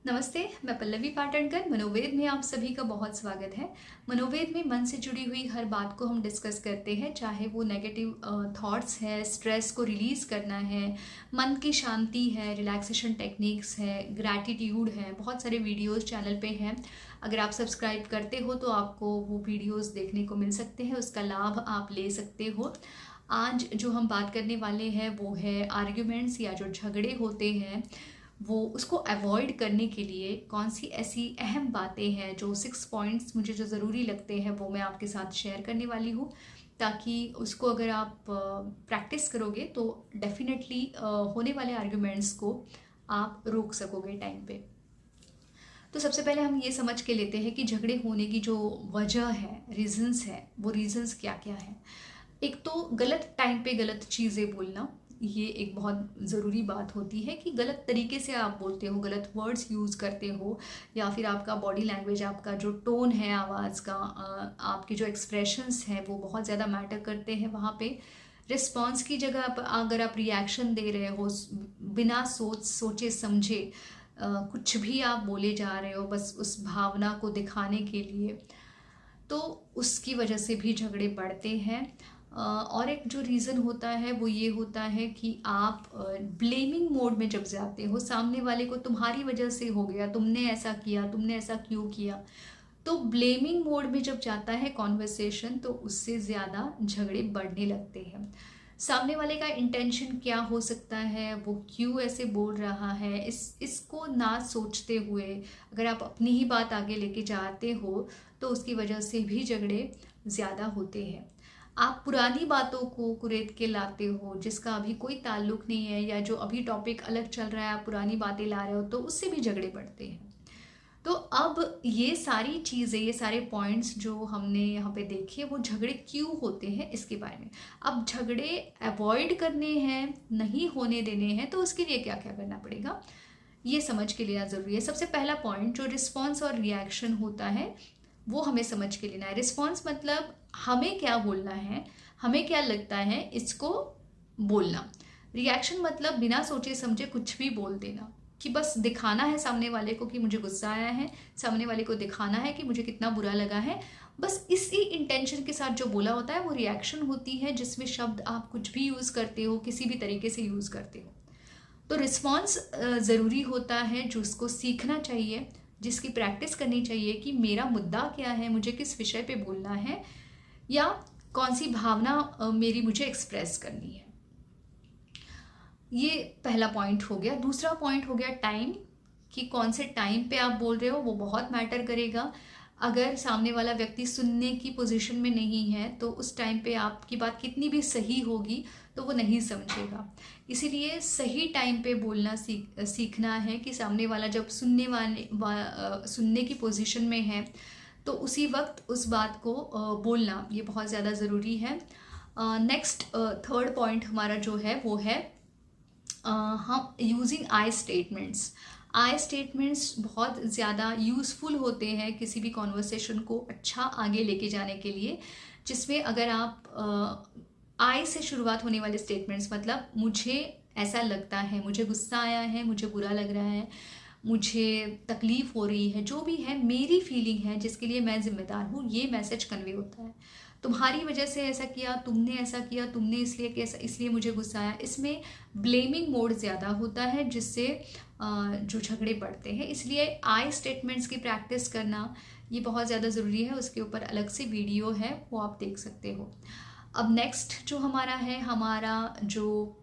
नमस्ते, मैं पल्लवी पाटणकर। मनोवेद में आप सभी का बहुत स्वागत है। मनोवेद में मन से जुड़ी हुई हर बात को हम डिस्कस करते हैं, चाहे वो नेगेटिव थॉट्स है, स्ट्रेस को रिलीज़ करना है, मन की शांति है, रिलैक्सेशन टेक्निक्स है, ग्रैटिट्यूड है। बहुत सारे वीडियोस चैनल पे हैं। अगर आप सब्सक्राइब करते हो तो आपको वो वीडियोस देखने को मिल सकते हैं, उसका लाभ आप ले सकते हो। आज जो हम बात करने वाले हैं वो है आर्ग्यूमेंट्स या जो झगड़े होते हैं वो उसको अवॉइड करने के लिए कौन सी ऐसी अहम बातें हैं, जो 6 पॉइंट्स मुझे जो ज़रूरी लगते हैं वो मैं आपके साथ शेयर करने वाली हूँ, ताकि उसको अगर आप प्रैक्टिस करोगे तो डेफिनेटली होने वाले आर्ग्यूमेंट्स को आप रोक सकोगे टाइम पे। तो सबसे पहले हम ये समझ के लेते हैं कि झगड़े होने की जो वजह है, रीजंस है, वो रीजंस क्या क्या है। एक तो गलत टाइम पे गलत चीज़ें बोलना, ये एक बहुत ज़रूरी बात होती है कि गलत तरीके से आप बोलते हो, गलत वर्ड्स यूज़ करते हो, या फिर आपका बॉडी लैंग्वेज, आपका जो टोन है आवाज़ का, आपके जो एक्सप्रेशंस हैं वो बहुत ज़्यादा मैटर करते हैं वहाँ पे। रिस्पॉन्स की जगह अगर आप रिएक्शन दे रहे हो बिना सोचे समझे, कुछ भी आप बोले जा रहे हो बस उस भावना को दिखाने के लिए, तो उसकी वजह से भी झगड़े बढ़ते हैं। और एक जो रीज़न होता है वो ये होता है कि आप ब्लेमिंग मोड में जब जाते हो, सामने वाले को तुम्हारी वजह से हो गया, तुमने ऐसा किया, तुमने ऐसा क्यों किया, तो ब्लेमिंग मोड में जब जाता है कॉन्वर्सेशन तो उससे ज़्यादा झगड़े बढ़ने लगते हैं। सामने वाले का इंटेंशन क्या हो सकता है, वो क्यों ऐसे बोल रहा है, इसको ना सोचते हुए अगर आप अपनी ही बात आगे लेके जाते हो तो उसकी वजह से भी झगड़े ज़्यादा होते हैं। आप पुरानी बातों को कुरेद के लाते हो जिसका अभी कोई ताल्लुक नहीं है, या जो अभी टॉपिक अलग चल रहा है आप पुरानी बातें ला रहे हो, तो उससे भी झगड़े बढ़ते हैं। तो अब ये सारी चीज़ें, ये सारे पॉइंट्स जो हमने यहाँ पे देखे, वो झगड़े क्यों होते हैं इसके बारे में। अब झगड़े अवॉइड करने हैं, नहीं होने देने हैं, तो उसके लिए क्या क्या करना पड़ेगा ये समझ के लेना ज़रूरी है। सबसे पहला पॉइंट, जो रिस्पॉन्स और रिएक्शन होता है वो हमें समझ के लेना है। रिस्पॉन्स मतलब हमें क्या बोलना है, हमें क्या लगता है इसको बोलना। रिएक्शन मतलब बिना सोचे समझे कुछ भी बोल देना, कि बस दिखाना है सामने वाले को कि मुझे गुस्सा आया है, सामने वाले को दिखाना है कि मुझे कितना बुरा लगा है। बस इसी इंटेंशन के साथ जो बोला होता है वो रिएक्शन होती है, जिसमें शब्द आप कुछ भी यूज़ करते हो, किसी भी तरीके से यूज़ करते हो। तो रिस्पॉन्स ज़रूरी होता है, जो उसको सीखना चाहिए, जिसकी प्रैक्टिस करनी चाहिए कि मेरा मुद्दा क्या है, मुझे किस विषय पे बोलना है, या कौन सी भावना मेरी मुझे एक्सप्रेस करनी है। ये पहला पॉइंट हो गया। दूसरा पॉइंट हो गया टाइम, कि कौन से टाइम पे आप बोल रहे हो, वो बहुत मैटर करेगा। अगर सामने वाला व्यक्ति सुनने की पोजीशन में नहीं है तो उस टाइम पे आपकी बात कितनी भी सही होगी तो वो नहीं समझेगा। इसीलिए सही टाइम पे बोलना सीखना है, कि सामने वाला जब सुनने की पोजीशन में है तो उसी वक्त उस बात को बोलना, ये बहुत ज़्यादा ज़रूरी है। नेक्स्ट थर्ड पॉइंट हमारा जो है वो है हम using I statements. I statements बहुत ज़्यादा यूज़फुल होते हैं किसी भी कॉन्वर्सेशन को अच्छा आगे लेके जाने के लिए, जिसमें अगर आप आई से शुरुआत होने वाले स्टेटमेंट्स, मतलब मुझे ऐसा लगता है, मुझे गुस्सा आया है, मुझे बुरा लग रहा है, मुझे तकलीफ़ हो रही है, जो भी है मेरी फीलिंग है जिसके लिए मैं ज़िम्मेदार हूँ, ये मैसेज कन्वे होता है। तुम्हारी वजह से ऐसा किया, तुमने ऐसा किया, तुमने इसलिए कैसा, इसलिए मुझे गुस्सा आया। इसमें ब्लेमिंग मोड ज़्यादा होता है, जिससे जो झगड़े बढ़ते हैं। इसलिए आई स्टेटमेंट्स की प्रैक्टिस करना ये बहुत ज़्यादा ज़रूरी है। उसके ऊपर अलग से वीडियो है, वो आप देख सकते हो। अब नेक्स्ट जो हमारा है, हमारा जो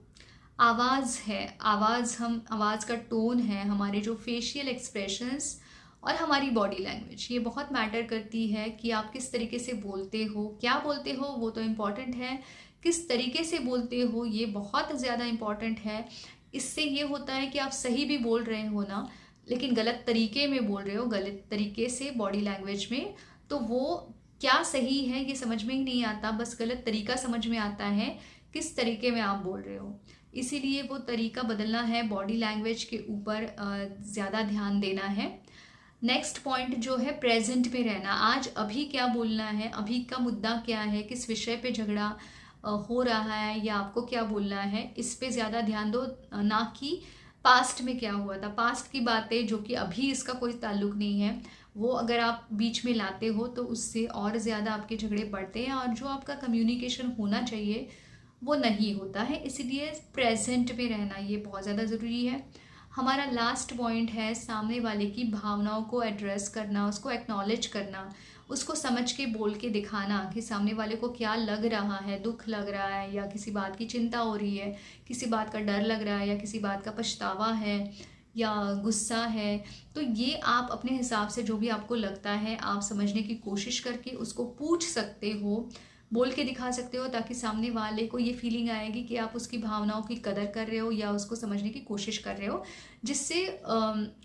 आवाज़ है, आवाज़ का टोन है, हमारे जो फेशियल एक्सप्रेशंस और हमारी बॉडी लैंग्वेज, ये बहुत मैटर करती है कि आप किस तरीके से बोलते हो। क्या बोलते हो वो तो इम्पॉर्टेंट है, किस तरीके से बोलते हो ये बहुत ज़्यादा इम्पॉर्टेंट है। इससे ये होता है कि आप सही भी बोल रहे हो ना, लेकिन गलत तरीके में बोल रहे हो, गलत तरीके से बॉडी लैंग्वेज में, तो वो क्या सही है ये समझ में ही नहीं आता, बस गलत तरीका समझ में आता है किस तरीके में आप बोल रहे हो। इसीलिए वो तरीका बदलना है, बॉडी लैंग्वेज के ऊपर ज़्यादा ध्यान देना है। नेक्स्ट पॉइंट जो है प्रेजेंट में रहना। आज अभी क्या बोलना है, अभी का मुद्दा क्या है, किस विषय पे झगड़ा हो रहा है, या आपको क्या बोलना है, इस पे ज़्यादा ध्यान दो, ना कि पास्ट में क्या हुआ था, पास्ट की बातें जो कि अभी इसका कोई ताल्लुक नहीं है, वो अगर आप बीच में लाते हो तो उससे और ज़्यादा आपके झगड़े बढ़ते हैं और जो आपका कम्युनिकेशन होना चाहिए वो नहीं होता है। इसीलिए प्रेजेंट में रहना ये बहुत ज़्यादा ज़रूरी है। हमारा लास्ट पॉइंट है सामने वाले की भावनाओं को एड्रेस करना, उसको एक्नॉलेज करना, उसको समझ के बोल के दिखाना कि सामने वाले को क्या लग रहा है, दुख लग रहा है या किसी बात की चिंता हो रही है, किसी बात का डर लग रहा है या किसी बात का पछतावा है या गुस्सा है। तो ये आप अपने हिसाब से जो भी आपको लगता है आप समझने की कोशिश करके उसको पूछ सकते हो, बोल के दिखा सकते हो, ताकि सामने वाले को ये फीलिंग आएगी कि आप उसकी भावनाओं की कदर कर रहे हो या उसको समझने की कोशिश कर रहे हो, जिससे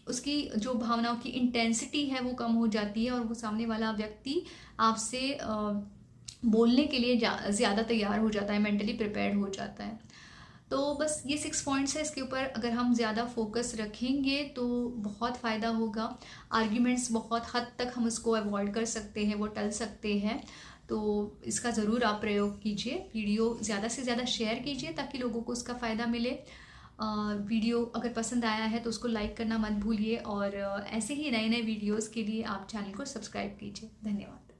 उसकी जो भावनाओं की इंटेंसिटी है वो कम हो जाती है और वो सामने वाला व्यक्ति आपसे बोलने के लिए ज़्यादा तैयार हो जाता है, मेंटली प्रिपेयर्ड हो जाता है। तो बस ये 6 पॉइंट्स है, इसके ऊपर अगर हम ज़्यादा फोकस रखेंगे तो बहुत फ़ायदा होगा। आर्ग्यूमेंट्स बहुत हद तक हम उसको अवॉइड कर सकते हैं, वो टल सकते हैं। तो इसका ज़रूर आप प्रयोग कीजिए, वीडियो ज़्यादा से ज़्यादा शेयर कीजिए ताकि लोगों को उसका फ़ायदा मिले। वीडियो अगर पसंद आया है तो उसको लाइक करना मत भूलिए और ऐसे ही नए नए वीडियोज़ के लिए आप चैनल को सब्सक्राइब कीजिए। धन्यवाद।